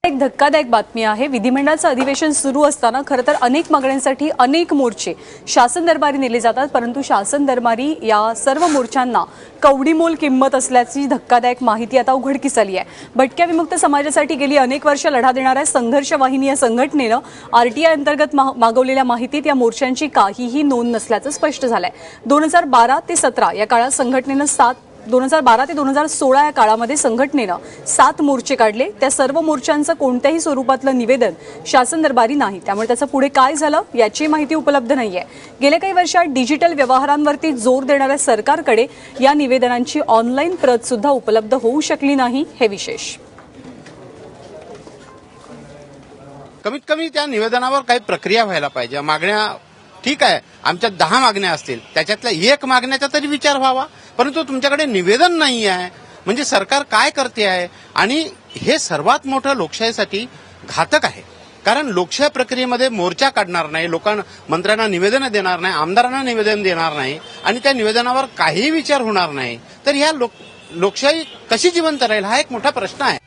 एक धक्कादायक बातमी आहे। विधिमंडळाचं अधिवेशन सुरू असताना खरं तर अनेक मागण्यांसाठी अनेक मोर्चे शासन दरबारी नेले जातात, परंतु शासन दरबारी या सर्व मोर्चांना कवडीमोल किंमत असल्याची धक्कादायक माहिती आता उघडकीस आली आहे। भटक्या विमुक्त समाजासाठी गेली अनेक वर्ष लढा देणाऱ्या संघर्ष वाहिनी या संघटनेनं आरटीआय अंतर्गत मागवलेल्या माहितीत या मोर्चांची काहीही नोंद नसल्याचं स्पष्ट झालंय। 2012 ते 17 या काळात संघटनेनं 2012 ते 2016 या काळामध्ये संघटनेनं 7 मोर्चे काढले। त्या सर्व मोर्चांचं कोणत्याही स्वरूपातलं निवेदन शासन दरबारी नाही, त्यामुळे त्याचं पुढे काय झालं याची माहिती उपलब्ध नाहीये। गेल्या काही वर्षात डिजिटल व्यवहारांवरती जोर देणाऱ्या सरकारकडे या निवेदनांची ऑनलाईन प्रत सुद्धा उपलब्ध होऊ शकली नाही, हे विशेष। कमीत कमी त्या निवेदनावर काही प्रक्रिया व्हायला पाहिजे। मागण्या ठीक आहे, आमच्या 10 मागण्या असतील, त्याच्यातल्या एक मागण्याचा तरी विचार व्हावा, परंतु तुमच्याकडे निवेदन नाही आहे, म्हणजे सरकार काय करते आहे। आणि हे सर्वात मोठं लोकशाहीसाठी घातक आहे, कारण लोकशाही प्रक्रियेमध्ये मोर्चा काढणार नाही, मंत्र्यांना निवेदन देणार नाही, आमदारांना निवेदन देणार नाही आणि त्या निवेदनावर काही विचार होणार नाही, तर ह्या लोकशाही कशी जिवंत राहील हा एक मोठा प्रश्न आहे।